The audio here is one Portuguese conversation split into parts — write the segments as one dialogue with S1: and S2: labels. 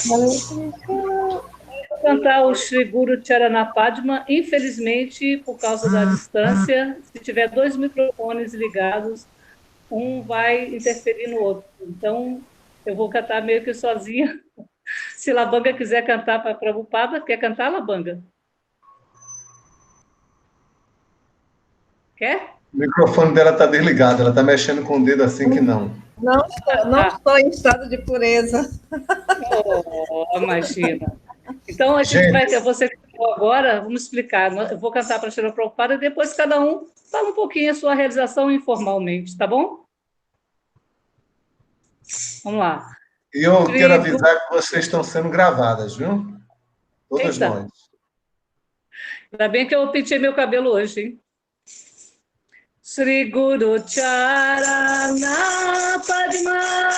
S1: Vou cantar o Shri Guru Charanapadma. Infelizmente, por causa da distância, se tiver dois microfones ligados, um vai interferir no outro. Então, eu vou cantar meio que sozinha. Se Labanga quiser cantar para a Prabhupada, quer cantar, Labanga? Quer?
S2: O microfone dela está desligado, ela está mexendo com o dedo assim que não.
S3: Não estou em estado de pureza.
S1: Oh, imagina. Então, a gente vai ter, você que falou agora, vamos explicar. Eu vou cantar para a Shri Prabhupada e depois cada um fala um pouquinho a sua realização informalmente, tá bom? Vamos lá.
S2: E eu quero avisar que vocês estão sendo gravadas, viu? Todas nós.
S1: Ainda bem que eu pintei meu cabelo hoje, hein? Shri Guru Charana Padma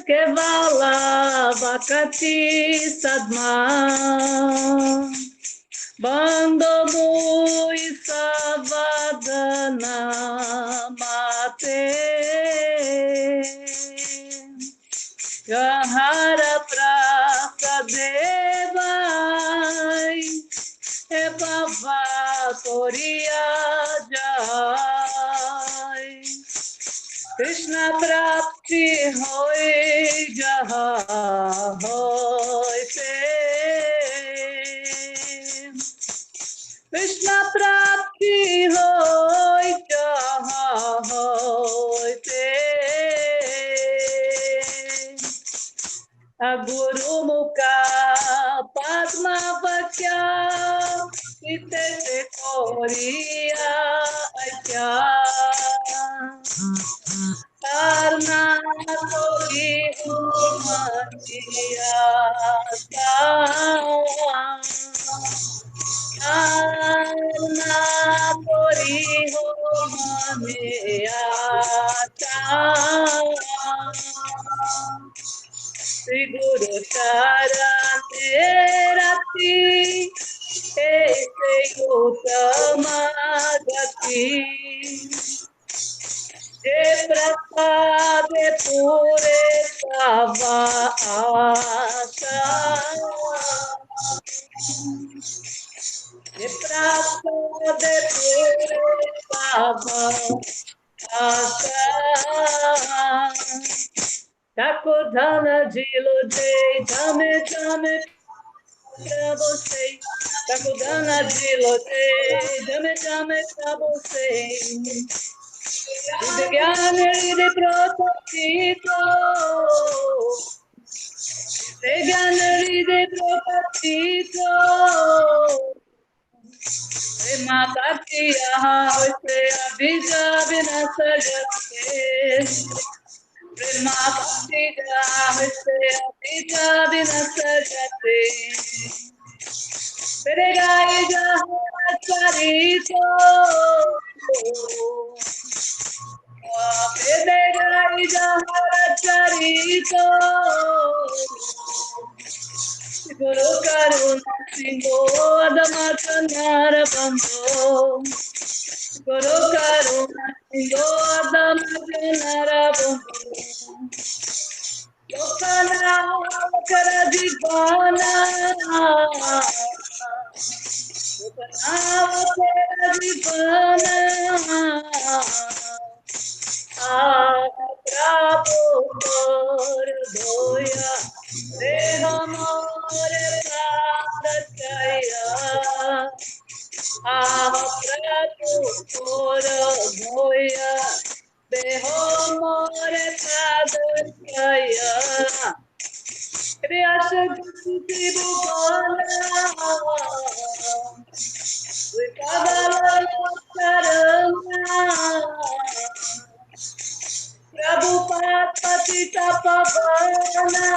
S1: Kevala Vakati Sadma Bando Mui Savadana Mate Gahara Prasadevai Ebava Toria Jai Krishna Prapti Hoi Jaha Hoi Se Krishna Prapti Hoi Jaha Hoi Se A Guru Mukha Padma Vakya Itete Koria Aitya Karna Tori Humaniya Karna Tori Humaniya Shri Guru Charanterati Ese Uttama Gati Je Prasade Pure Tava Asha Je Prasade Pure Tava Asha Takudhana Jilo Jai Jame Jame Prabhu Sei Takudhana Jilo Jai Jame Jame Prabhu Sei Vigyana Ride Protapito Vigyana Ride Protapito Prema Bhakti Yaha Hoise Abhija Vinasagate Prema Bhakti Yaha Hoise Abhija Vinasagate Peregai Jaha Charito Peregai Jaha Charito Guru Karuna Sindho Adama Kanara Bando Guru Karuna Sindho Adama Kanara Bando Lokana Kara Divana Lokana Kara Divana Prabhu Kor Doya Dehamare Pradachaya Prabhu Kor Doya Dehamare Pradachaya Kriya Shakti Bhuvana Vikadala Karana Prabhupada Patita Pavana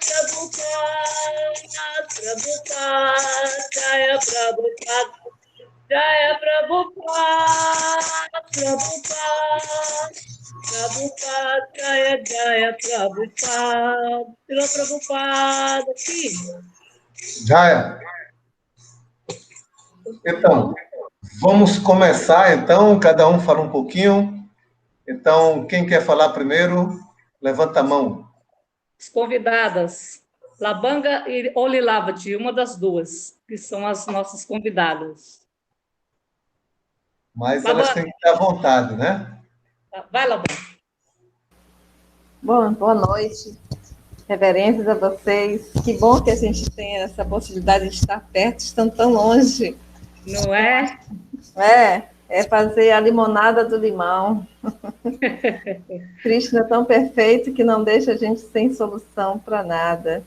S1: Prabhupada Jaya Prabhupada Jaya Prabhupada Prabhupada Jaya Jaya Prabhupada Srila Prabhupada aqui.
S2: Jaya. Então, vamos começar, então, cada um fala um pouquinho. Então, quem quer falar primeiro, levanta a mão.
S1: As convidadas, Labanga e Olilavati, uma das duas, que são as nossas convidadas.
S2: Mas elas
S1: Labanga,
S2: têm que estar à vontade, né?
S1: vai, Labanga.
S3: Bom, boa noite. Reverências a vocês. Que bom que a gente tem essa possibilidade de estar perto, estando tão longe.
S1: Não é?
S3: É fazer a limonada do limão. Krishna é tão perfeito que não deixa a gente sem solução para nada.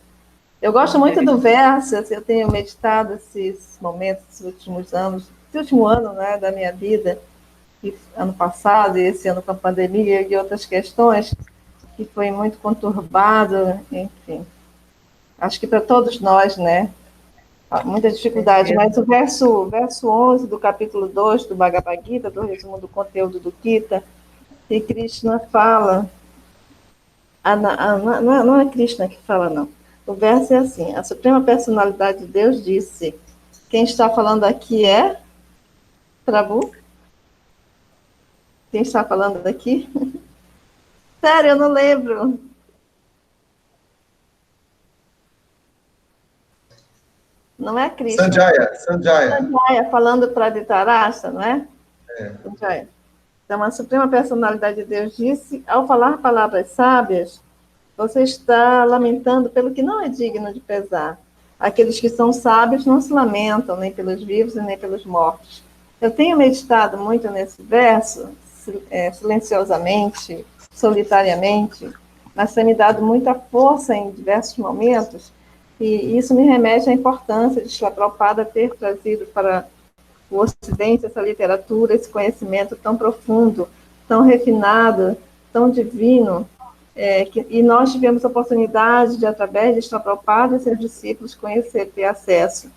S3: Eu gosto muito do verso, assim, eu tenho meditado esses momentos, esses últimos anos, esse último ano, né, da minha vida, e ano passado e esse ano com a pandemia e outras questões, que foi muito conturbado, enfim. Acho que para todos nós, né, muita dificuldade, mas o verso 11 do capítulo 2 do Bhagavad Gita, do resumo do conteúdo do Gita, que Krishna fala, não é Krishna que fala, não. O verso é assim: a Suprema Personalidade de Deus disse, quem está falando aqui é Prabhu? Quem está falando aqui? Sério, eu não lembro. Não é Krishna. Sanjaya, falando para Dhritarashtra, não é? Sanjaya. Então, a Suprema Personalidade de Deus disse, ao falar palavras sábias, você está lamentando pelo que não é digno de pesar. Aqueles que são sábios não se lamentam nem pelos vivos e nem pelos mortos. Eu tenho meditado muito nesse verso, silenciosamente, solitariamente, mas tem me dado muita força em diversos momentos, e isso me remete à importância de Srila Prabhupada ter trazido para o Ocidente essa literatura, esse conhecimento tão profundo, tão refinado, tão divino, e nós tivemos a oportunidade de, através de Srila Prabhupada e seus discípulos, conhecer, ter acesso.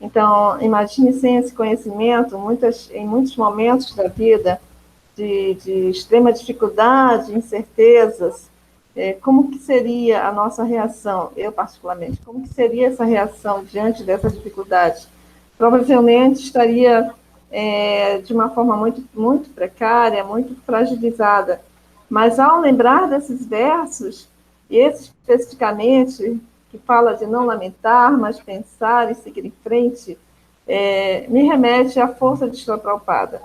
S3: Então, imagine sem esse conhecimento, em muitos momentos da vida, de extrema dificuldade, incertezas, como que seria a nossa reação, eu particularmente, como que seria essa reação diante dessa dificuldade? Provavelmente estaria de uma forma muito, muito precária, muito fragilizada. Mas ao lembrar desses versos, e esse especificamente, que fala de não lamentar, mas pensar e seguir em frente, me remete à força de Srila Prabhupada,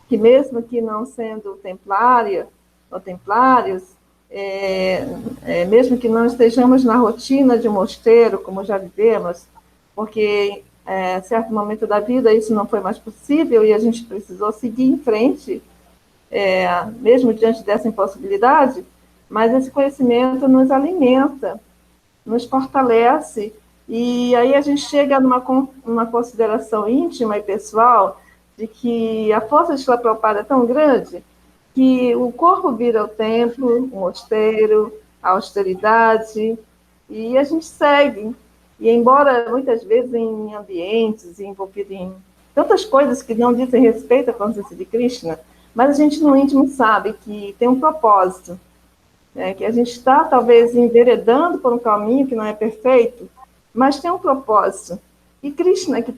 S3: que mesmo que não sendo templária ou templários, mesmo que não estejamos na rotina de um mosteiro, como já vivemos, porque em certo momento da vida isso não foi mais possível e a gente precisou seguir em frente, mesmo diante dessa impossibilidade, mas esse conhecimento nos alimenta, nos fortalece, e aí a gente chega numa consideração íntima e pessoal de que a força de Srila Prabhupada é tão grande que o corpo vira o templo, o mosteiro, a austeridade, e a gente segue. E embora muitas vezes em ambientes envolvidos em tantas coisas que não dizem respeito à consciência de Krishna, mas a gente no íntimo sabe que tem um propósito, que a gente está talvez enveredando por um caminho que não é perfeito, mas tem um propósito. E Krishna, que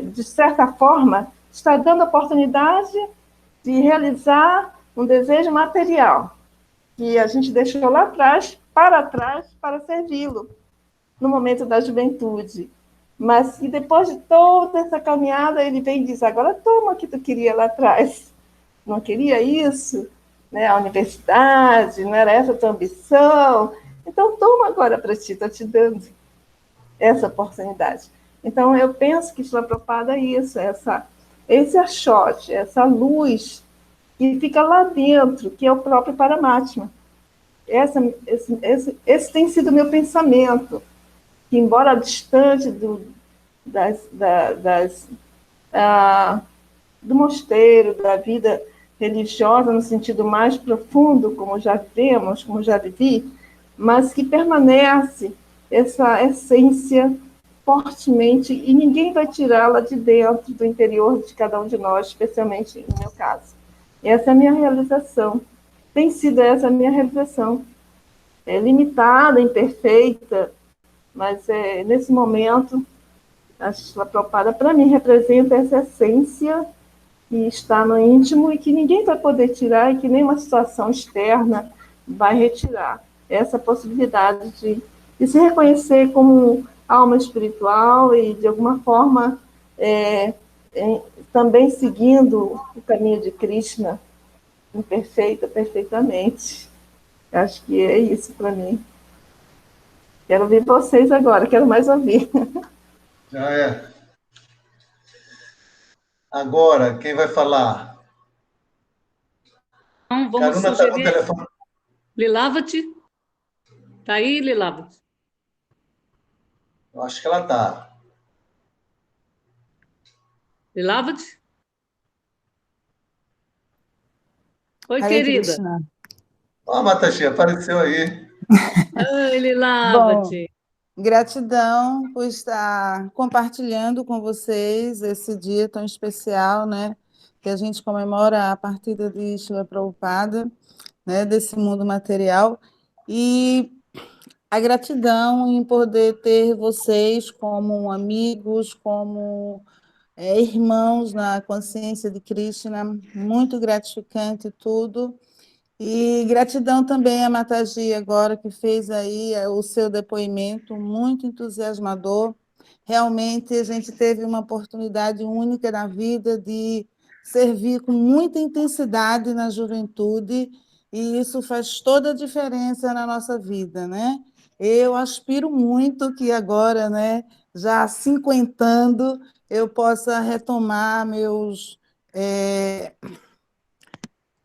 S3: de certa forma, está dando a oportunidade de realizar um desejo material, que a gente deixou lá atrás, para servi-lo, no momento da juventude. Mas que depois de toda essa caminhada, ele vem e diz, agora toma o que tu queria lá atrás. Não queria isso, né? A universidade, não era essa a tua ambição. Então, toma agora para ti, estou te dando essa oportunidade. Então, eu penso que Srila Prabhupada é isso, esse achote, essa luz que fica lá dentro, que é o próprio Paramatma. Esse tem sido o meu pensamento, que embora distante do mosteiro, da vida religiosa no sentido mais profundo, como já vivemos, como já vivi, mas que permanece essa essência fortemente, e ninguém vai tirá-la de dentro do interior de cada um de nós, especialmente no meu caso. Essa é a minha realização. Tem sido essa a minha realização. É limitada, imperfeita, mas nesse momento, a Srila Prabhupada, para mim, representa essa essência que está no íntimo e que ninguém vai poder tirar e que nenhuma situação externa vai retirar. Essa possibilidade de se reconhecer como alma espiritual e, de alguma forma, é, é, também seguindo o caminho de Krishna, imperfeita, perfeitamente. Acho que é isso para mim. Quero ouvir vocês agora, quero mais ouvir.
S2: Já é. Agora, quem vai falar?
S1: Então, vamos
S2: Caruna está com o
S1: sugerir
S2: telefone.
S1: Lilavati. Está aí, Lilavati?
S2: Eu acho que ela está.
S1: Lilavati? Oi,
S4: Hare
S1: querida.
S4: Krishna.
S2: Ó, Mataxi, apareceu aí.
S1: Oi,
S4: Bom,
S1: Lilavati.
S4: gratidão por estar compartilhando com vocês esse dia tão especial, né? Que a gente comemora a partida de Srila Prabhupada, né? Desse mundo material. E a gratidão em poder ter vocês como amigos, como irmãos na consciência de Krishna, muito gratificante tudo. E gratidão também a Mataji agora que fez aí o seu depoimento muito entusiasmador. Realmente a gente teve uma oportunidade única na vida de servir com muita intensidade na juventude e isso faz toda a diferença na nossa vida, né? Eu aspiro muito que agora, né, já cinquentando, eu possa retomar meus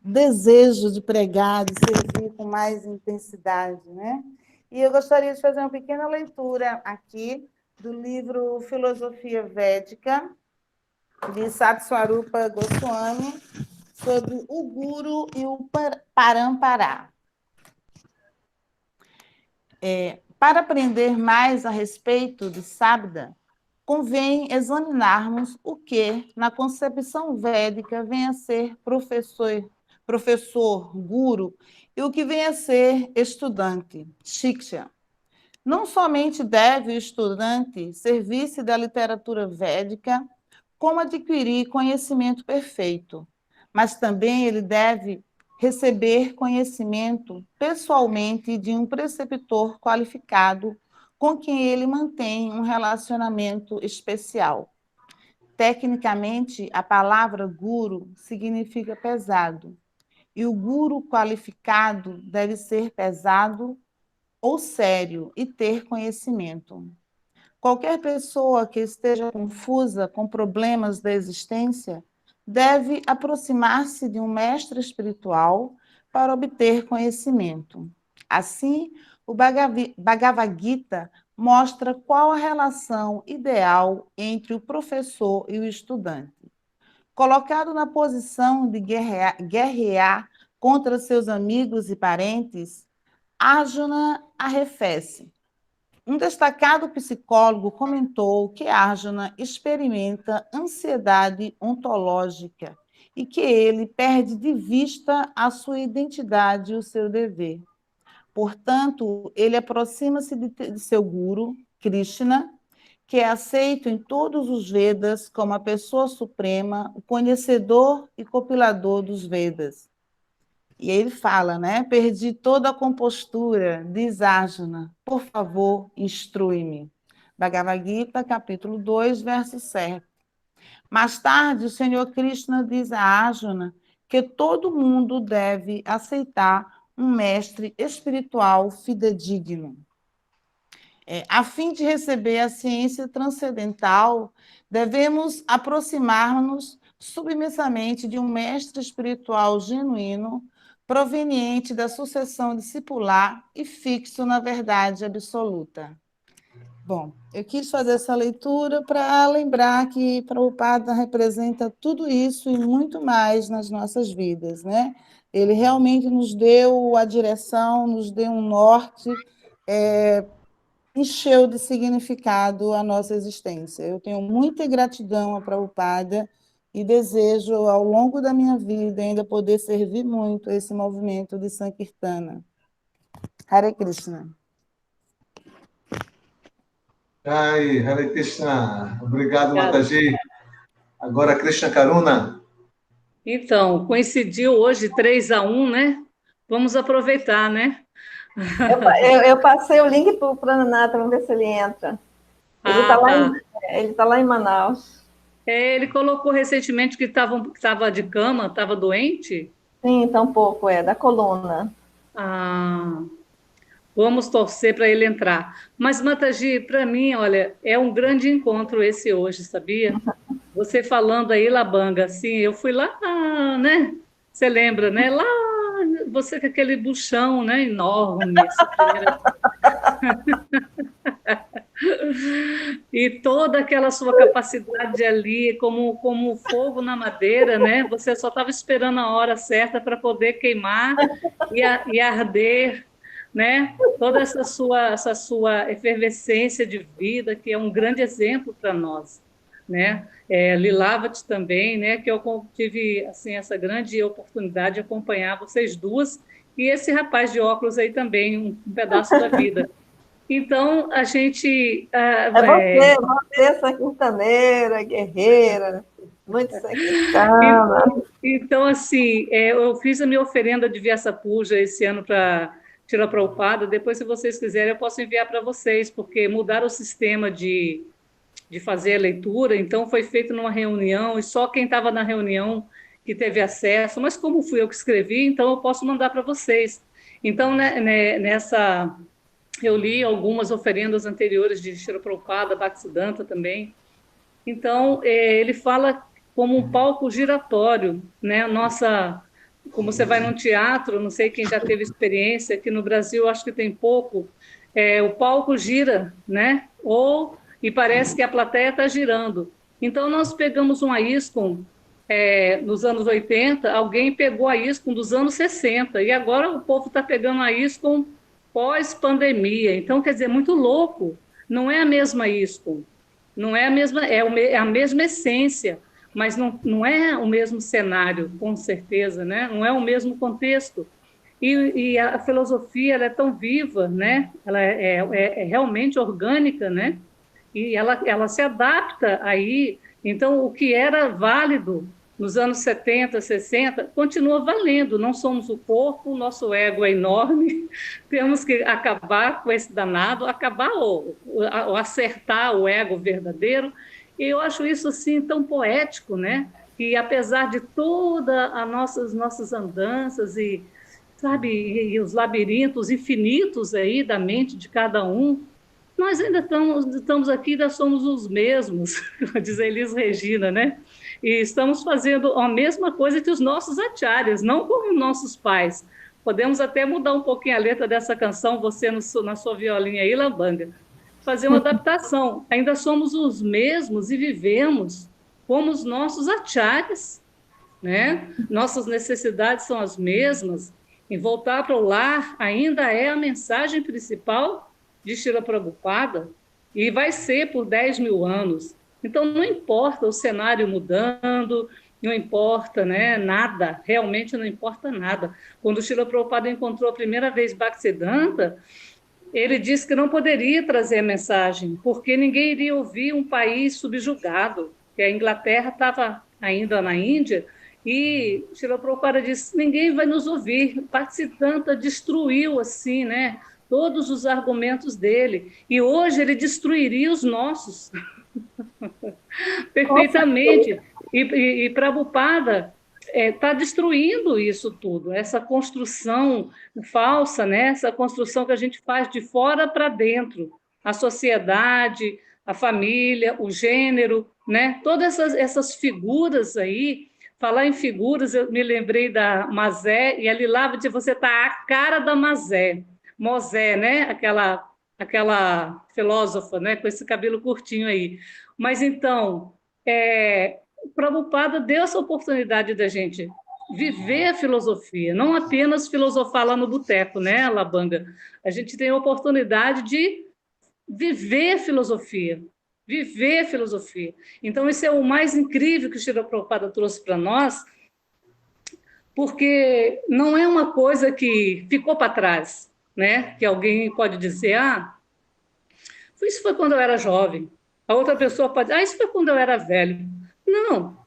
S4: desejo de pregar, de servir com mais intensidade, né? E eu gostaria de fazer uma pequena leitura aqui do livro Filosofia Védica, de Satswarupa Goswami, sobre o Guru e o Parampará. Para aprender mais a respeito de Sabda, convém examinarmos o que, na concepção védica, vem a ser professor, guru, e o que vem a ser estudante, shiksha. Não somente deve o estudante servir-se da literatura védica, como adquirir conhecimento perfeito, mas também ele deve receber conhecimento pessoalmente de um preceptor qualificado com quem ele mantém um relacionamento especial. Tecnicamente, a palavra guru significa pesado, e o guru qualificado deve ser pesado ou sério e ter conhecimento. Qualquer pessoa que esteja confusa com problemas da existência deve aproximar-se de um mestre espiritual para obter conhecimento. Assim, o Bhagavad Gita mostra qual a relação ideal entre o professor e o estudante. Colocado na posição de guerrear contra seus amigos e parentes, Arjuna arrefece. Um destacado psicólogo comentou que Arjuna experimenta ansiedade ontológica e que ele perde de vista a sua identidade e o seu dever. Portanto, ele aproxima-se de seu guru, Krishna, que é aceito em todos os Vedas como a pessoa suprema, o conhecedor e compilador dos Vedas. E ele fala, né? Perdi toda a compostura, diz Arjuna, por favor, instrui-me. Bhagavad Gita, capítulo 2, verso 7. Mais tarde, o Senhor Krishna diz a Arjuna que todo mundo deve aceitar um mestre espiritual fidedigno. A fim de receber a ciência transcendental, devemos aproximar-nos submissamente de um mestre espiritual genuíno, proveniente da sucessão discipular e fixo na verdade absoluta. Bom, eu quis fazer essa leitura para lembrar que Prabhupada representa tudo isso e muito mais nas nossas vidas, né? Ele realmente nos deu a direção, nos deu um norte, encheu de significado a nossa existência. Eu tenho muita gratidão a Prabhupada e desejo, ao longo da minha vida, ainda poder servir muito esse movimento de Sankirtana. Hare Krishna.
S2: Ai, Hare Krishna. Obrigado,
S1: Obrigada.
S2: Mataji. Agora, Krishna Karuna.
S1: Então, coincidiu hoje 3-1, né? Vamos aproveitar, né?
S3: Eu passei o link para o Pranata, vamos ver se ele entra. Ele está
S1: Ah,
S3: lá,
S1: tá.
S3: ele tá lá em Manaus.
S1: Ele colocou recentemente que estava de cama, estava doente.
S3: Sim, então um pouco, da coluna.
S1: Ah, vamos torcer para ele entrar. Mas, Matagi, para mim, olha, é um grande encontro esse hoje, sabia? Você falando aí, Labanga, assim, eu fui lá, né? Você lembra, né? Lá, você com aquele buchão, né? Enorme, essa primeira. E toda aquela sua capacidade ali, como fogo na madeira, né? Você só estava esperando a hora certa para poder queimar e arder, né? Toda essa sua efervescência de vida, que é um grande exemplo para nós, né? Lilavati também, né? Que eu tive assim essa grande oportunidade de acompanhar vocês duas e esse rapaz de óculos aí também, um pedaço da vida. Então, a gente.
S3: Você, saquintaneira, guerreira, muito sacrificada.
S1: Então, assim, eu fiz a minha oferenda de Vyasa Puja esse ano para Shrila Prabhupada. Depois, se vocês quiserem, eu posso enviar para vocês, porque mudaram o sistema de fazer a leitura. Então, foi feito numa reunião e só quem estava na reunião que teve acesso. Mas, como fui eu que escrevi, então eu posso mandar para vocês. Então, nessa. Eu li algumas oferendas anteriores de Shrila Prabhupada, Bhaktisiddhanta também. Então, ele fala como um palco giratório, né? Nossa, como você vai num teatro, não sei quem já teve experiência, aqui no Brasil acho que tem pouco, o palco gira, né? E parece que a plateia está girando. Então, nós pegamos um ISKCON nos anos 80, alguém pegou a ISKCON dos anos 60, e agora o povo está pegando a ISKCON pós-pandemia. Então, quer dizer, muito louco. Não é a mesma ISKCON. Não é a mesma, é a mesma essência, mas não é o mesmo cenário, com certeza, né? Não é o mesmo contexto. E a filosofia ela é tão viva, né? Ela é realmente orgânica, né? E ela se adapta aí. Então, o que era válido nos anos 70, 60, continua valendo. Não somos o corpo, o nosso ego é enorme, temos que acabar com esse danado, acabar ou acertar o ego verdadeiro. E eu acho isso assim tão poético, né? Que apesar de todas as nossas andanças e, sabe, e os labirintos infinitos aí da mente de cada um, nós ainda estamos aqui, ainda somos os mesmos, diz a Elis Regina, né? E estamos fazendo a mesma coisa que os nossos acharyas, não como nossos pais. Podemos até mudar um pouquinho a letra dessa canção, você na sua violinha aí, Lambanga, fazer uma adaptação. Ainda somos os mesmos e vivemos como os nossos acharyas, né? Nossas necessidades são as mesmas, e voltar para o lar ainda é a mensagem principal de Srila Prabhupada, e vai ser por 10 mil anos. Então, não importa o cenário mudando, não importa, né, nada, realmente não importa nada. Quando o Srila Prabhupada encontrou a primeira vez Bhaktisiddhanta, ele disse que não poderia trazer a mensagem, porque ninguém iria ouvir um país subjugado, que a Inglaterra estava ainda na Índia, e Srila Prabhupada disse, ninguém vai nos ouvir. Bhaktisiddhanta destruiu, assim, né, todos os argumentos dele, e hoje ele destruiria os nossos, perfeitamente. E Prabhupada está destruindo isso tudo, essa construção falsa, né? Essa construção que a gente faz de fora para dentro, a sociedade, a família, o gênero, né? Todas essas figuras aí, falar em figuras, eu me lembrei da Mazé, e a Lilavati, você está a cara da Mazé, Mosé, né? Aquela filósofa, né? Com esse cabelo curtinho aí. Mas então, o Prabhupada deu essa oportunidade da gente viver a filosofia, não apenas filosofar lá no boteco, né, Labanga? A gente tem a oportunidade de viver a filosofia, viver a filosofia. Então, isso é o mais incrível que o Srila Prabhupada trouxe para nós, porque não é uma coisa que ficou para trás, né? Que alguém pode dizer, isso foi quando eu era jovem. A outra pessoa pode dizer, isso foi quando eu era velho. Não,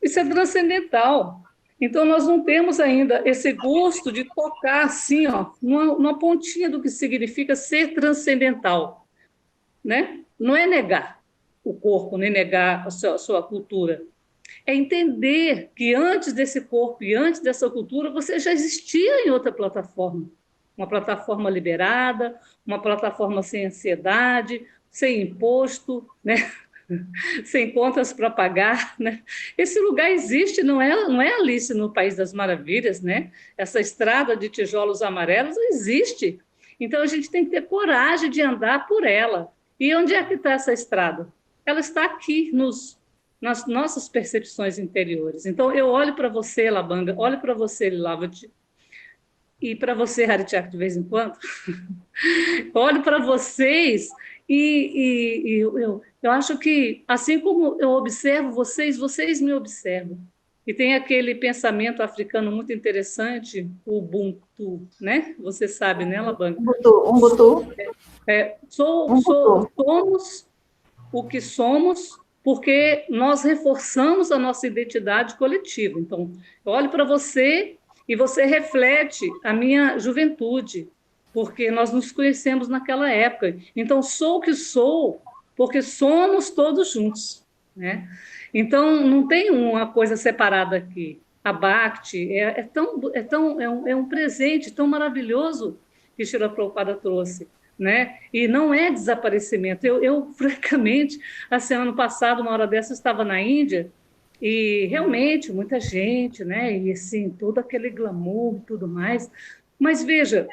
S1: isso é transcendental. Então, nós não temos ainda esse gosto de tocar assim, ó, numa pontinha do que significa ser transcendental, né? Não é negar o corpo, nem negar a sua cultura. É entender que antes desse corpo e antes dessa cultura, você já existia em outra plataforma. Uma plataforma liberada, uma plataforma sem ansiedade, sem imposto, né? Sem contas para pagar, né? Esse lugar existe, não é Alice no País das Maravilhas, né? Essa estrada de tijolos amarelos existe. Então a gente tem que ter coragem de andar por ela. E onde é que está essa estrada? Ela está aqui nas nossas percepções interiores. Então eu olho para você, Labanga, olho para você, Lilavati, e para você, Haritiak, de vez em quando, olho para vocês e eu acho que, assim como eu observo vocês, vocês me observam. E tem aquele pensamento africano muito interessante, o Ubuntu, né? Você sabe, né, Labanga?
S3: Ubuntu.
S1: Somos o que somos porque nós reforçamos a nossa identidade coletiva. Então, eu olho para você e você reflete a minha juventude, porque nós nos conhecemos naquela época. Então, sou o que sou, porque somos todos juntos, né? Então, não tem uma coisa separada aqui. A Bhakti é um presente tão maravilhoso que Srila Prabhupada trouxe, né? E não é desaparecimento. Eu francamente, assim, ano passado, uma hora dessa, eu estava na Índia, e realmente muita gente, né? E assim, todo aquele glamour e tudo mais. Mas veja,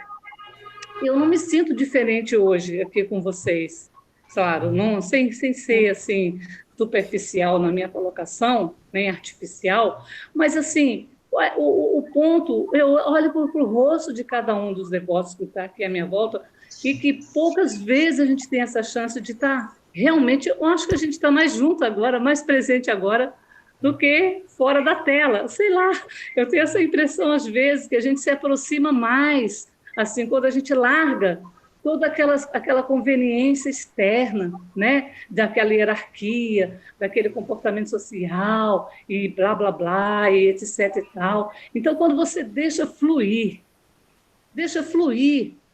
S1: eu não me sinto diferente hoje aqui com vocês, claro, não, sem ser assim superficial na minha colocação, nem artificial, mas assim, o ponto, eu olho para o rosto de cada um dos devotos que está aqui à minha volta, e que poucas vezes a gente tem essa chance de estar realmente, eu acho que a gente está mais junto agora, mais presente agora, do que fora da tela. Sei lá, eu tenho essa impressão às vezes que a gente se aproxima mais, assim, quando a gente larga toda aquela conveniência externa, né? Daquela hierarquia, daquele comportamento social, e blá, blá, blá, e etc e tal. Então, quando você deixa fluir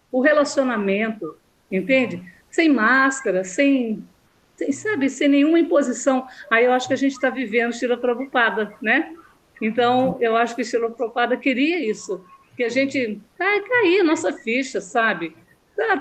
S1: o relacionamento, entende? Sem máscara, sem nenhuma imposição. Aí eu acho que a gente está vivendo Srila Prabhupada, né? Então, eu acho que Srila Prabhupada queria isso, que a gente cair a nossa ficha, sabe?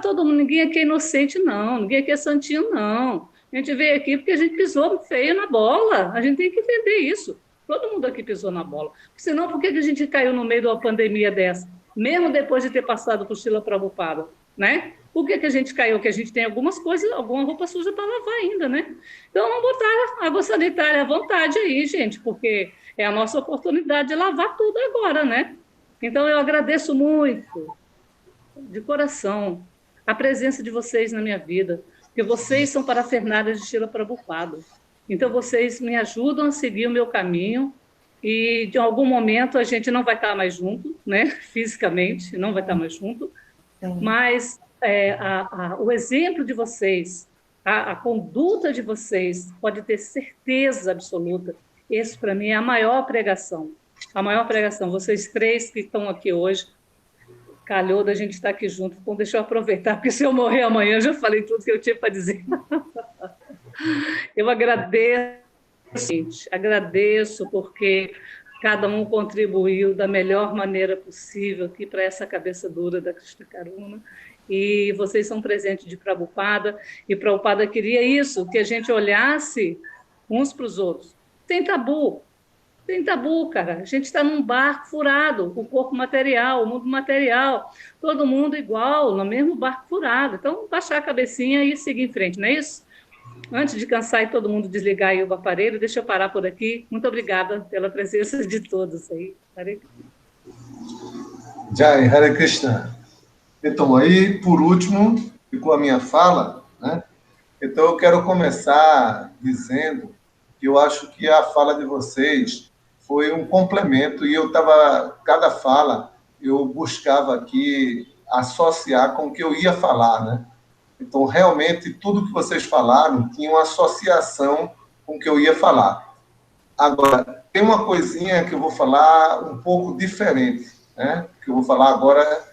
S1: Todo mundo, ninguém aqui é inocente, não, ninguém aqui é santinho, não. A gente veio aqui porque a gente pisou feio na bola, a gente tem que entender isso. Todo mundo aqui pisou na bola. Senão, por que a gente caiu no meio de uma pandemia dessa? Mesmo depois de ter passado por Srila Prabhupada, né? Por que a gente caiu? Que a gente tem algumas coisas, alguma roupa suja para lavar ainda, né? Então, vamos botar água sanitária à vontade aí, gente, porque é a nossa oportunidade de lavar tudo agora, né? Então, eu agradeço muito, de coração, a presença de vocês na minha vida, porque vocês são parafernálias de Srila Prabhupada. Então, vocês me ajudam a seguir o meu caminho e, de algum momento, a gente não vai estar mais junto, né? Fisicamente, não vai estar mais junto, mas o exemplo de vocês, a conduta de vocês, pode ter certeza absoluta, esse, para mim, é a maior pregação. A maior pregação. Vocês três que estão aqui hoje, calhou da gente estar aqui junto. Então, deixa eu aproveitar, porque se eu morrer amanhã, eu já falei tudo que eu tinha para dizer. Eu agradeço, gente, agradeço, porque cada um contribuiu da melhor maneira possível aqui para essa cabeça dura da Krishna Karuna, e vocês são presentes de Prabhupada, e Prabhupada queria isso, que a gente olhasse uns para os outros. Tem tabu, cara. A gente está num barco furado, o corpo material, o mundo material, todo mundo igual, no mesmo barco furado. Então, baixar a cabecinha e seguir em frente, não é isso? Antes de cansar e todo mundo desligar aí o aparelho, deixa eu parar por aqui. Muito obrigada pela presença de todos aí.
S2: Jai, Hare Krishna. Então, aí, por último, ficou a minha fala, né? Então, eu quero começar dizendo que eu acho que a fala de vocês foi um complemento, e cada fala, eu buscava aqui associar com o que eu ia falar, né? Então, realmente, tudo que vocês falaram tinha uma associação com o que eu ia falar. Agora, tem uma coisinha que eu vou falar um pouco diferente, né? Que eu vou falar agora,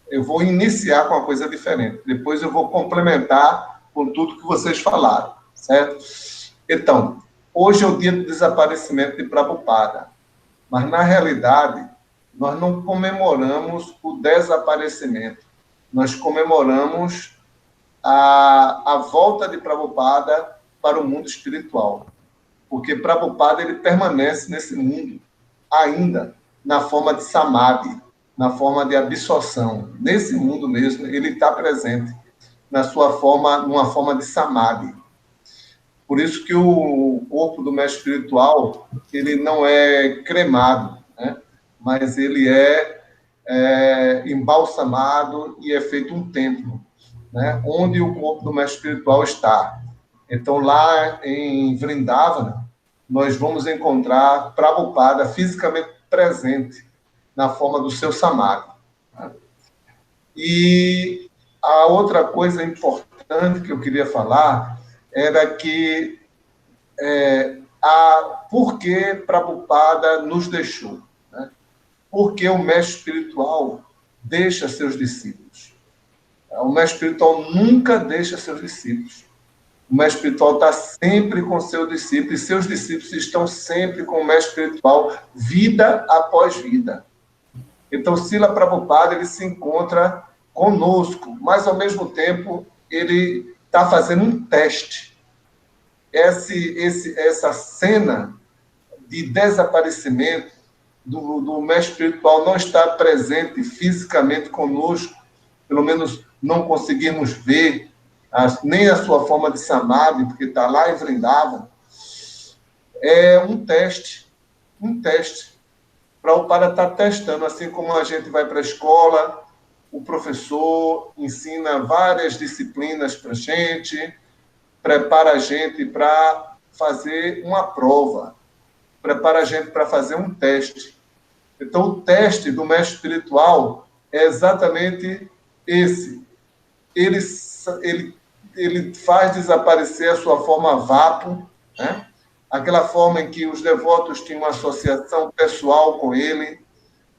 S2: eu vou iniciar com uma coisa diferente. Depois eu vou complementar com tudo que vocês falaram, certo? Então, hoje é o dia do desaparecimento de Prabhupada, mas, na realidade, nós não comemoramos o desaparecimento, nós comemoramos a volta de Prabhupada para o mundo espiritual. Porque Prabhupada ele permanece nesse mundo ainda na forma de samadhi, na forma de absorção. Nesse mundo mesmo, ele está presente na sua forma, numa forma de samadhi. Por isso que o corpo do mestre espiritual ele não é cremado, né? Mas ele é embalsamado e é feito um templo, né? Onde o corpo do mestre espiritual está. Então, lá em Vrindavana, nós vamos encontrar Prabhupada fisicamente presente na forma do seu samadhi. E a outra coisa importante que eu queria falar era que por que Prabhupada nos deixou? Né? Por que o mestre espiritual deixa seus discípulos? O mestre espiritual nunca deixa seus discípulos. O mestre espiritual está sempre com seus discípulos, e seus discípulos estão sempre com o mestre espiritual, vida após vida. Então, Srila Prabhupada, ele se encontra conosco, mas, ao mesmo tempo, ele está fazendo um teste. Essa cena de desaparecimento do mestre espiritual não estar presente fisicamente conosco, pelo menos não conseguirmos ver, nem a sua forma de samadhi, porque está lá em Vrindavan, é um teste. Prabhupada está testando, assim como a gente vai para a escola, o professor ensina várias disciplinas para a gente, prepara a gente para fazer uma prova, prepara a gente para fazer um teste. Então, o teste do mestre espiritual é exatamente esse. Ele faz desaparecer a sua forma vapo, né? Aquela forma em que os devotos tinham uma associação pessoal com ele,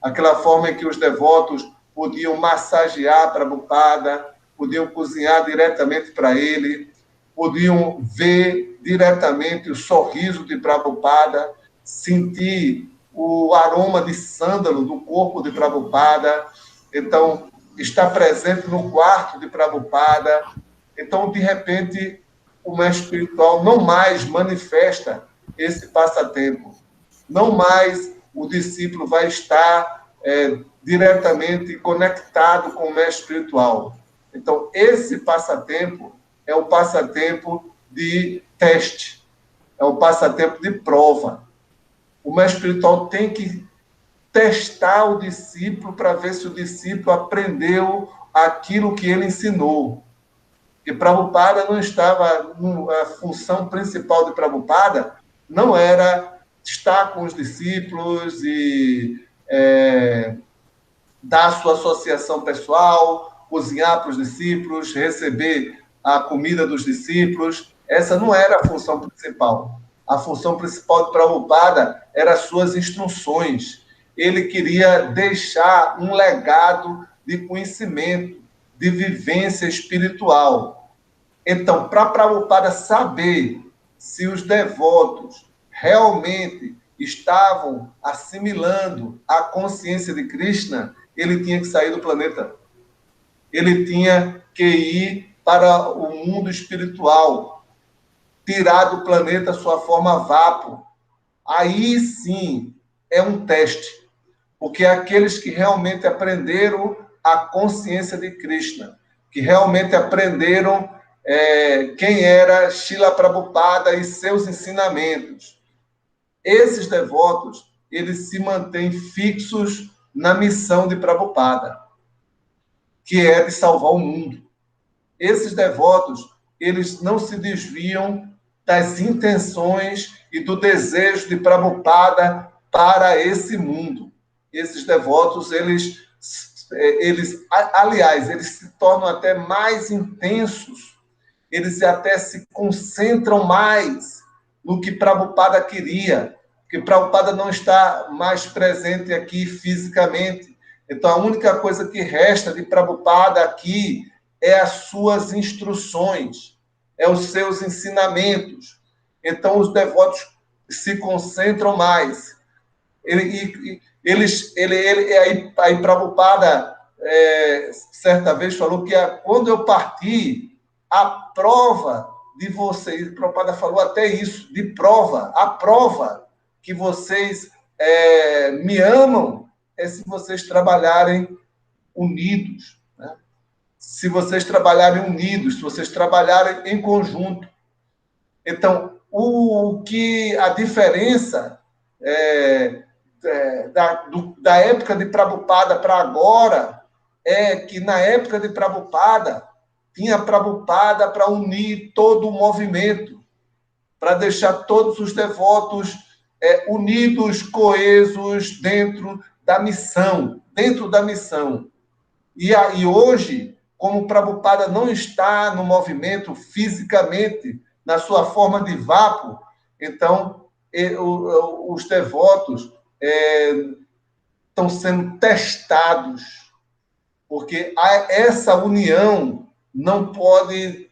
S2: aquela forma em que os devotos podiam massagear Prabhupada, podiam cozinhar diretamente para ele, podiam ver diretamente o sorriso de Prabhupada, sentir o aroma de sândalo do corpo de Prabhupada. Então, está presente no quarto de Prabhupada. Então, de repente, o mestre espiritual não mais manifesta esse passatempo. Não mais o discípulo vai estar diretamente conectado com o mestre espiritual. Então, esse passatempo é o passatempo de teste, é o passatempo de prova. O mestre espiritual tem que testar o discípulo para ver se o discípulo aprendeu aquilo que ele ensinou. E Prabhupada não estava... A função principal de Prabhupada não era estar com os discípulos e dar a sua associação pessoal, cozinhar para os discípulos, receber a comida dos discípulos. Essa não era a função principal. A função principal de Prabhupada era as suas instruções. Ele queria deixar um legado de conhecimento, de vivência espiritual. Então, para Prabhupada saber se os devotos realmente estavam assimilando a consciência de Krishna, ele tinha que sair do planeta. Ele tinha que ir para o mundo espiritual, tirar do planeta sua forma vapo. Aí sim é um teste, porque aqueles que realmente aprenderam a consciência de Krishna, que realmente aprenderam quem era Srila Prabhupada e seus ensinamentos, esses devotos, eles se mantêm fixos na missão de Prabhupada, que é de salvar o mundo. Esses devotos, eles não se desviam das intenções e do desejo de Prabhupada para esse mundo. Esses devotos, aliás, eles se tornam até mais intensos, eles até se concentram mais no que Prabhupada queria, porque Prabhupada não está mais presente aqui fisicamente. Então, a única coisa que resta de Prabhupada aqui é as suas instruções, é os seus ensinamentos. Então, os devotos se concentram mais. Aí Prabhupada, certa vez, falou que quando eu partir, a prova de vocês, Prabhupada falou até isso, de prova, a prova que vocês me amam é se vocês trabalharem unidos, né? Se vocês trabalharem unidos, se vocês trabalharem em conjunto. Então, a diferença da época de Prabhupada para agora é que na época de Prabhupada tinha Prabhupada para unir todo o movimento, para deixar todos os devotos unidos, coesos dentro da missão. E hoje, como Prabhupada não está no movimento fisicamente, na sua forma de vapo, então os devotos estão sendo testados, porque essa união não pode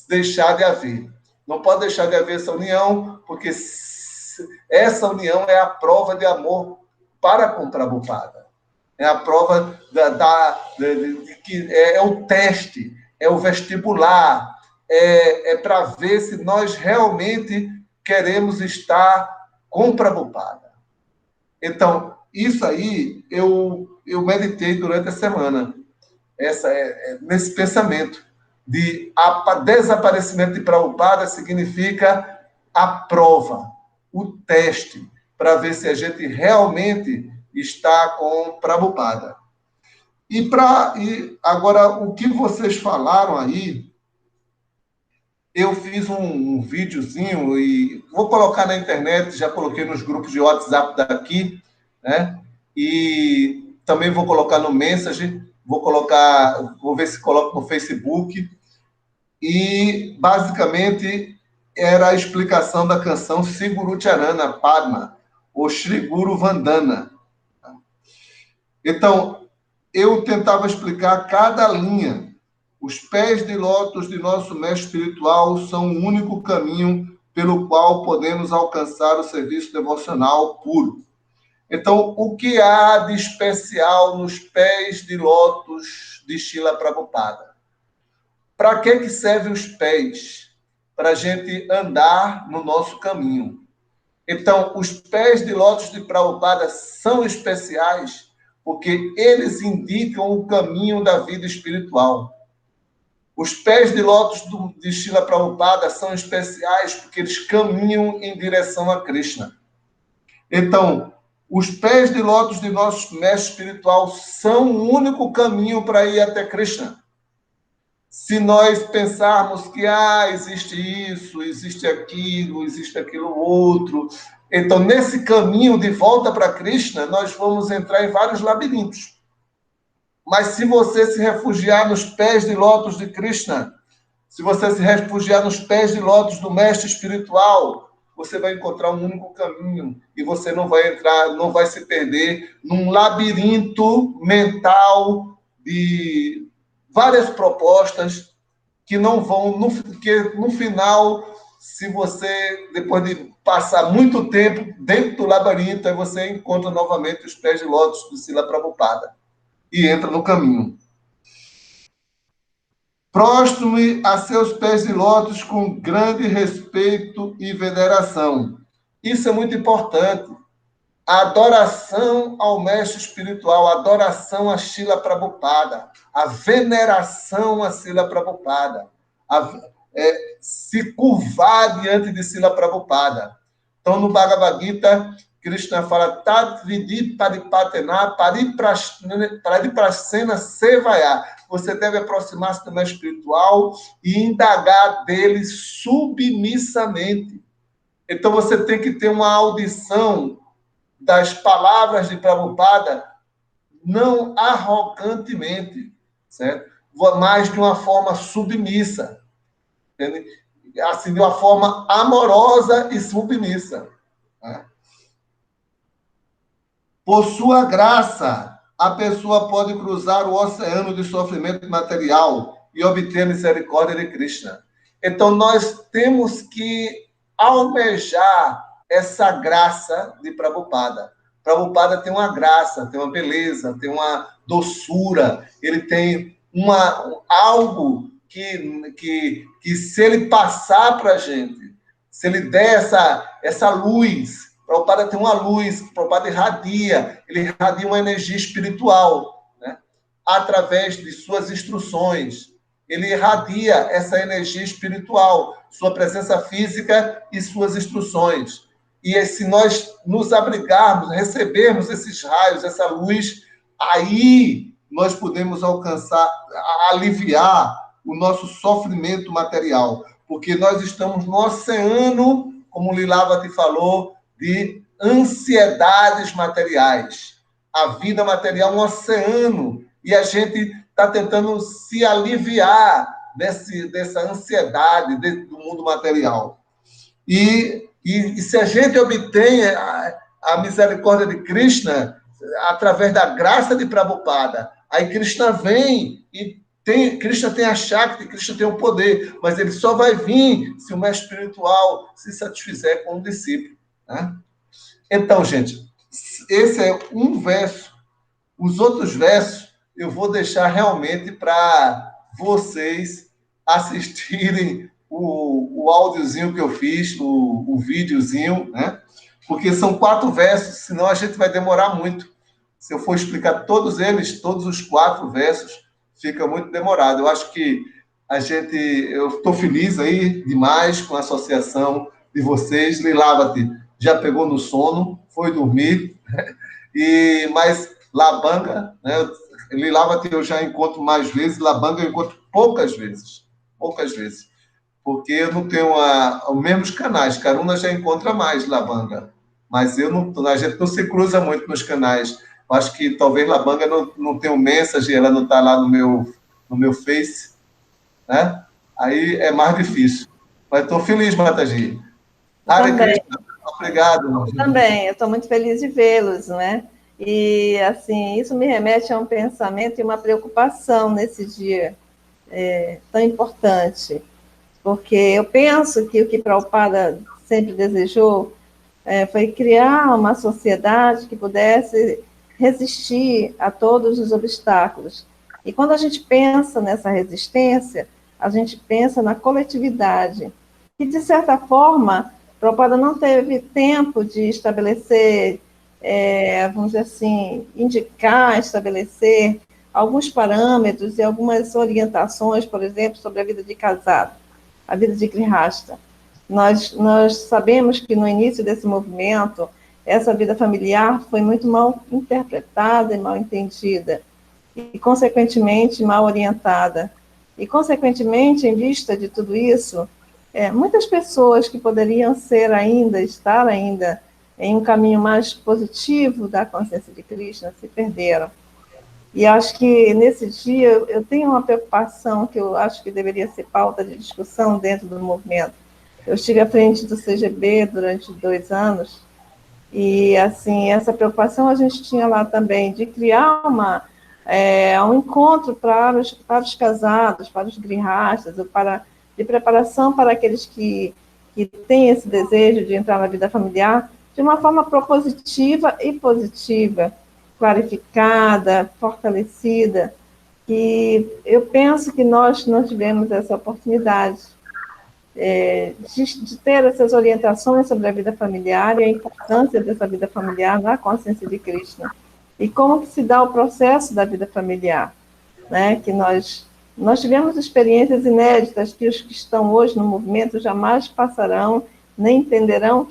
S2: deixar de haver. Não pode deixar de haver essa união, porque essa união é a prova de amor para com Prabhupada. É a prova de que é o teste, é o vestibular, é para ver se nós realmente queremos estar com Prabhupada. Então, isso aí eu meditei durante a semana, nesse pensamento de desaparecimento de Prabhupada significa a prova, o teste, para ver se a gente realmente está com Prabhupada. E agora, o que vocês falaram aí, eu fiz um videozinho e vou colocar na internet, já coloquei nos grupos de WhatsApp daqui, né? E também vou colocar no Messenger, vou ver se coloco no Facebook. E, basicamente, era a explicação da canção Siguru Charana Padma, ou Shri Guru Vandana. Então, eu tentava explicar cada linha. Os pés de lótus de nosso mestre espiritual são o único caminho pelo qual podemos alcançar o serviço devocional puro. Então, o que há de especial nos pés de lótus de Srila Prabhupada? Para que servem os pés? Para a gente andar no nosso caminho. Então, os pés de lótus de Prabhupada são especiais porque eles indicam o caminho da vida espiritual. Os pés de lótus de Srila Prabhupada são especiais porque eles caminham em direção a Krishna. Então, os pés de lótus de nosso mestre espiritual são o único caminho para ir até Krishna. Se nós pensarmos que existe isso, existe aquilo outro, então, nesse caminho de volta para Krishna, nós vamos entrar em vários labirintos. Mas se você se refugiar nos pés de lótus de Krishna, se você se refugiar nos pés de lótus do mestre espiritual, você vai encontrar um único caminho e você não vai se perder num labirinto mental de várias propostas que não vão, porque no final, se você, depois de passar muito tempo dentro do labirinto, aí você encontra novamente os pés de lótus do Srila Prabhupada e entra no caminho. Prostro-me a seus pés de lótus com grande respeito e veneração. Isso é muito importante. A adoração ao mestre espiritual, a adoração a Srila Prabhupada, a veneração a Srila Prabhupada, se curvar diante de Srila Prabhupada. Então, no Bhagavad Gita, Krishna fala Tat Vidi Paripatena Pariprasena Sevaya. Você deve aproximar-se do mestre espiritual e indagar dele submissamente. Então, você tem que ter uma audição das palavras de Prabhupada não arrogantemente, certo? Mas de uma forma submissa, entende? Assim, de uma forma amorosa e submissa, né? Por sua graça, a pessoa pode cruzar o oceano de sofrimento material e obter a misericórdia de Krishna. Então, nós temos que almejar essa graça de Prabhupada. Prabhupada tem uma graça, tem uma beleza, tem uma doçura, ele tem algo que se ele passar para a gente, se ele der essa luz, Prabhupada tem uma luz, Prabhupada ele irradia uma energia espiritual, né? Através de suas instruções. Ele irradia essa energia espiritual, sua presença física e suas instruções. E se nós nos abrigarmos, recebermos esses raios, essa luz, aí nós podemos alcançar, aliviar o nosso sofrimento material, porque nós estamos no oceano, como o Lilavati falou, de ansiedades materiais. A vida material é um oceano, e a gente está tentando se aliviar dessa ansiedade do mundo material. E se a gente obtém a misericórdia de Krishna, através da graça de Prabhupada, aí Krishna vem e Krishna tem a Shakti, Krishna tem o poder, mas ele só vai vir se o mestre espiritual se satisfizer com o discípulo, né? Então, gente, esse é um verso. Os outros versos eu vou deixar realmente para vocês assistirem o áudiozinho que eu fiz, o videozinho, né? Porque são 4 versos, senão a gente vai demorar muito. Se eu for explicar todos eles, todos os 4 versos, fica muito demorado. Eu acho que eu estou feliz aí demais com a associação de vocês. Lilavati já pegou no sono, foi dormir, mas Labanga, né? Lilavati eu já encontro mais vezes, Labanga eu encontro poucas vezes, porque eu não tenho os mesmos canais. Karuna já encontra mais Labanga, mas a gente não se cruza muito nos canais. Eu acho que talvez Labanga não tenha um message, ela não está lá no meu Face, né? Aí é mais difícil. Mas estou feliz, Mataji. Hare Krishna, obrigado.
S3: Também, eu estou muito feliz de vê-los, né? E, assim, isso me remete a um pensamento e uma preocupação nesse dia tão importante, porque eu penso que o que Prabhupada sempre desejou foi criar uma sociedade que pudesse resistir a todos os obstáculos. E quando a gente pensa nessa resistência, a gente pensa na coletividade, que, de certa forma, Prabhupada não teve tempo de estabelecer, vamos dizer assim, estabelecer alguns parâmetros e algumas orientações, por exemplo, sobre a vida de casado, a vida de grihasta. Nós sabemos que no início desse movimento, essa vida familiar foi muito mal interpretada e mal entendida, e, consequentemente, mal orientada. E, consequentemente, em vista de tudo isso, muitas pessoas que poderiam estar ainda em um caminho mais positivo da consciência de Krishna se perderam. E acho que nesse dia eu tenho uma preocupação que eu acho que deveria ser pauta de discussão dentro do movimento. Eu estive à frente do CGB durante 2 anos e, assim, essa preocupação a gente tinha lá também de criar um encontro para os casados, para os grihastas, de preparação para aqueles que têm esse desejo de entrar na vida familiar de uma forma propositiva e positiva, clarificada, fortalecida, e eu penso que nós não tivemos essa oportunidade de ter essas orientações sobre a vida familiar e a importância dessa vida familiar na consciência de Krishna. E como que se dá o processo da vida familiar, né? Que nós tivemos experiências inéditas que os que estão hoje no movimento jamais passarão, nem entenderão o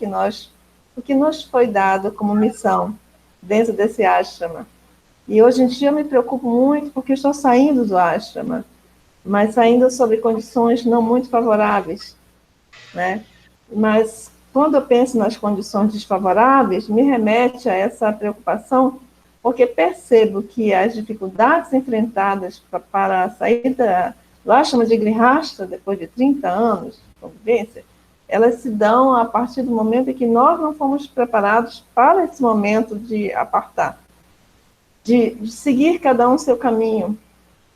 S3: que nos foi dado como missão dentro desse ashrama. E hoje em dia eu me preocupo muito porque estou saindo do ashrama, mas saindo sob condições não muito favoráveis, né? Mas quando eu penso nas condições desfavoráveis, me remete a essa preocupação, porque percebo que as dificuldades enfrentadas para a saída do ashrama de Grihasta, depois de 30 anos de convivência, elas se dão a partir do momento em que nós não fomos preparados para esse momento de apartar, de seguir cada um seu caminho,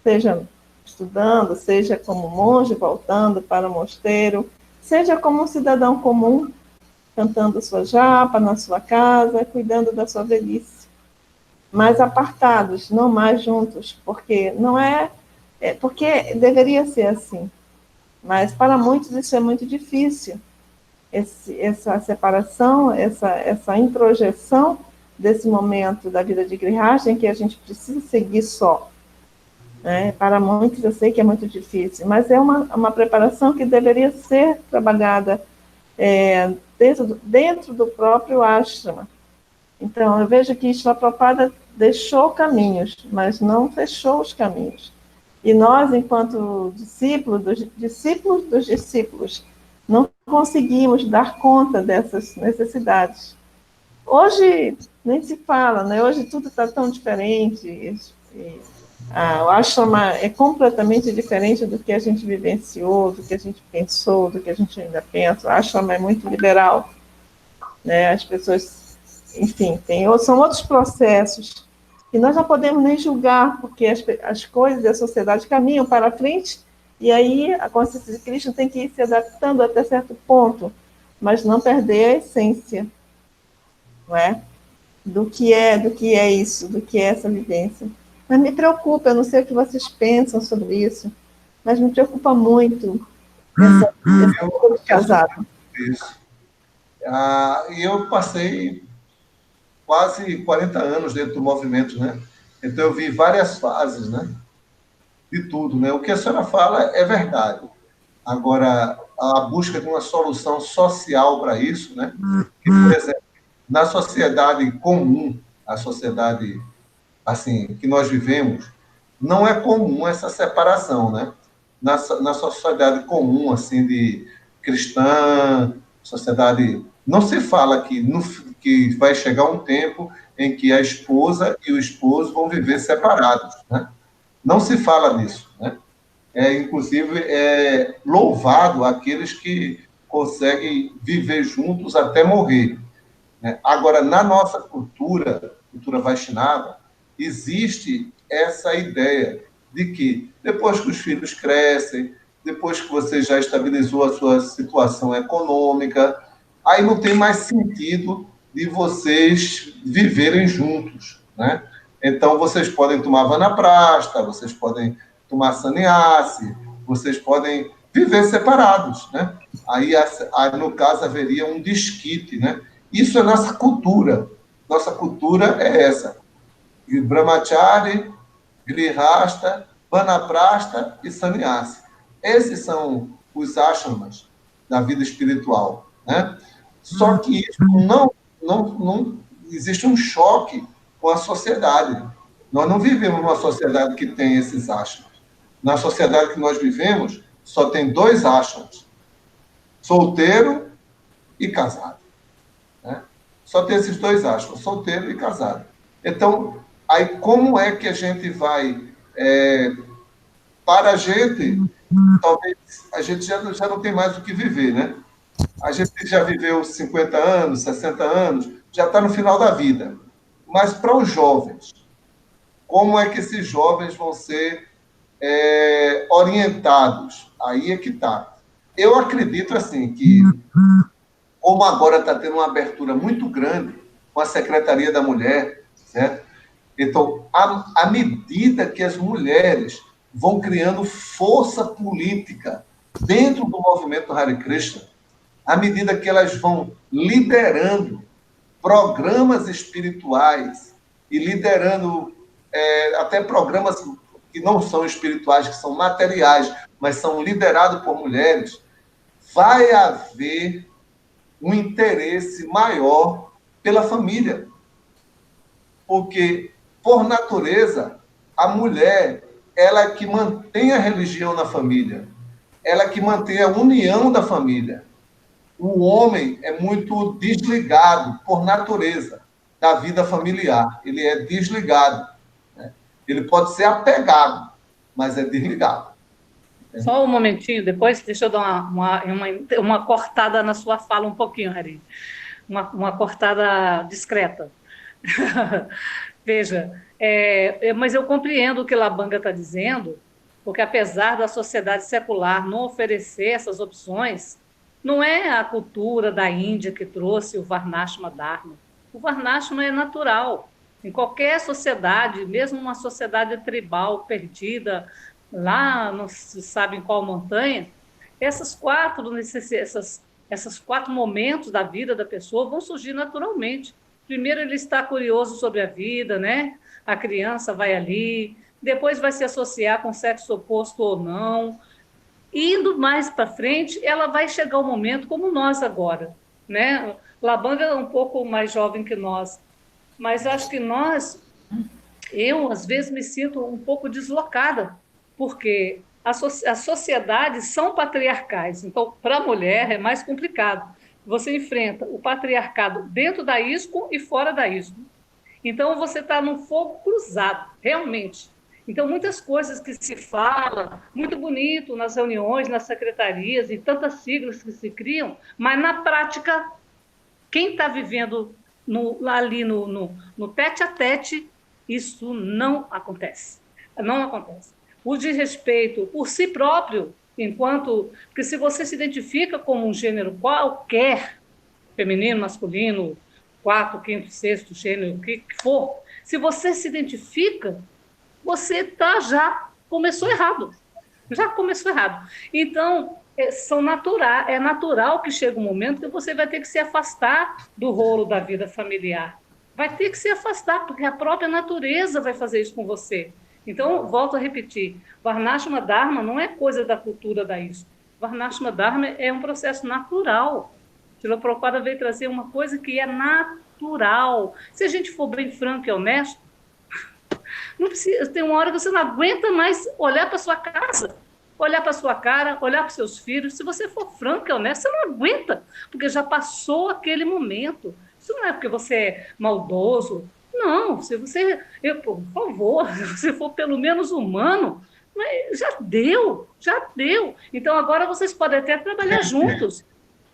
S3: seja estudando, seja como monge voltando para o mosteiro, seja como um cidadão comum, cantando sua japa na sua casa, cuidando da sua velhice. Mas apartados, não mais juntos, porque não porque deveria ser assim. Mas para muitos isso é muito difícil. Essa separação, essa introjeção desse momento da vida de Grihastha em que a gente precisa seguir só. Né? Para muitos eu sei que é muito difícil, mas é uma preparação que deveria ser trabalhada dentro do próprio ashrama. Então, eu vejo que Shila Prabhupada deixou caminhos, mas não fechou os caminhos. E nós, enquanto discípulos dos discípulos, não conseguimos dar conta dessas necessidades. Hoje, nem se fala, né? Hoje tudo está tão diferente. O ashrama é completamente diferente do que a gente vivenciou, do que a gente pensou, do que a gente ainda pensa. O ashrama é muito liberal, né? As pessoas, enfim, são outros processos que nós não podemos nem julgar, porque as coisas da sociedade caminham para frente, e aí a consciência de Cristo tem que ir se adaptando até certo ponto, mas não perder a essência, não é? Do que é isso, do que é essa vivência. Mas me preocupa, eu não sei o que vocês pensam sobre isso, mas me preocupa muito essa coisa de casado.
S2: Isso. E eu passei quase 40 anos dentro do movimento, né? Então eu vi várias fases, né? De tudo, né? O que a senhora fala é verdade. Agora, a busca de uma solução social para isso, né? Que, por exemplo, na sociedade comum, a sociedade assim que nós vivemos, não é comum essa separação, né? Na sociedade comum, assim, de cristã, sociedade, não se fala que vai chegar um tempo em que a esposa e o esposo vão viver separados, né? Não se fala nisso, né? Inclusive, é louvado aqueles que conseguem viver juntos até morrer, né? Agora, na nossa cultura Vaishnava, existe essa ideia de que depois que os filhos crescem, depois que você já estabilizou a sua situação econômica, aí não tem mais sentido de vocês viverem juntos, né? Então, vocês podem tomar vanaprastha, vocês podem tomar sannyasi, vocês podem viver separados, né? Aí, no caso, haveria um desquite, né? Isso é nossa cultura. Nossa cultura é essa. Brahmachari, Grihastha, Vanaprastha e Sannyasi. Esses são os ashramas da vida espiritual, né? Só que isso não existe um choque com a sociedade. Nós não vivemos numa sociedade que tem esses ashramas. Na sociedade que nós vivemos, só tem 2 ashrams: solteiro e casado, né? Só tem esses 2 ashrams, solteiro e casado. Então, aí como é que a gente vai... para a gente, talvez a gente já não tem mais o que viver, né? A gente já viveu 50 anos, 60 anos, já está no final da vida. Mas para os jovens, como é que esses jovens vão ser orientados? Aí é que está. Eu acredito, assim, que como agora está tendo uma abertura muito grande com a Secretaria da Mulher, certo? Então, à medida que as mulheres vão criando força política dentro do movimento Hare Krishna, à medida que elas vão liderando programas espirituais e liderando até programas que não são espirituais, que são materiais, mas são liderados por mulheres, vai haver um interesse maior pela família. Porque, por natureza, a mulher, ela é que mantém a religião na família, ela é que mantém a união da família. O homem é muito desligado, por natureza, da vida familiar. Ele é desligado, né? Ele pode ser apegado, mas é desligado.
S1: Só um momentinho, depois deixa eu dar uma cortada na sua fala um pouquinho, Hari. Uma cortada discreta. Veja, mas eu compreendo o que Labanga está dizendo, porque apesar da sociedade secular não oferecer essas opções, não é a cultura da Índia que trouxe o Varnashma Dharma. O Varnashma é natural. Em qualquer sociedade, mesmo uma sociedade tribal perdida, lá não se sabe em qual montanha, essas quatro momentos da vida da pessoa vão surgir naturalmente. Primeiro ele está curioso sobre a vida, né? A criança vai ali, depois vai se associar com sexo oposto ou não. Indo mais para frente, ela vai chegar o momento como nós agora, né? Labanga é um pouco mais jovem que nós, mas acho que eu às vezes me sinto um pouco deslocada, porque as sociedades são patriarcais, então para a mulher é mais complicado. Você enfrenta o patriarcado dentro da ISCO e fora da ISCO. Então você está num fogo cruzado, realmente. Então muitas coisas que se fala, muito bonito nas reuniões, nas secretarias e tantas siglas que se criam, mas na prática quem está vivendo ali no tete a tete, isso não acontece. Não acontece. O desrespeito por si próprio, porque se você se identifica como um gênero qualquer, feminino, masculino, quarto, quinto, sexto gênero, o que for, se você se identifica, você já começou errado. Já começou errado. Então, é natural que chega um momento que você vai ter que se afastar do rolo da vida familiar. Vai ter que se afastar, porque a própria natureza vai fazer isso com você. Então, volto a repetir, Varnashma Dharma não é coisa da cultura da ISCO. Varnashma Dharma é um processo natural. Srila Prabhupada veio trazer uma coisa que é natural. Se a gente for bem franco e honesto, não precisa, tem uma hora que você não aguenta mais olhar para sua casa, olhar para sua cara, olhar para seus filhos. Se você for franco e honesto, você não aguenta, porque já passou aquele momento. Isso não é porque você é maldoso. Não, se você, por favor, se você for pelo menos humano, mas já deu, já deu. Então agora vocês podem até trabalhar juntos,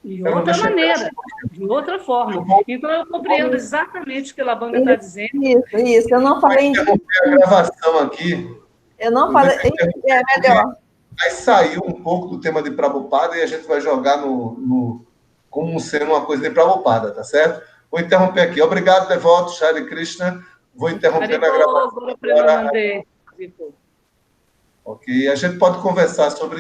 S1: de outra maneira, de outra forma. Então eu compreendo exatamente o que a Labanga está dizendo.
S3: Isso, eu não falei...
S2: interromper a gravação aqui.
S3: Eu não falei... É melhor.
S2: Vai sair um pouco do tema de Prabhupada e a gente vai jogar como sendo uma coisa de Prabhupada, tá certo? Vou interromper aqui. Obrigado, devoto, Hare Krishna. Vou interromper a gravação agora. Ok, a gente pode conversar sobre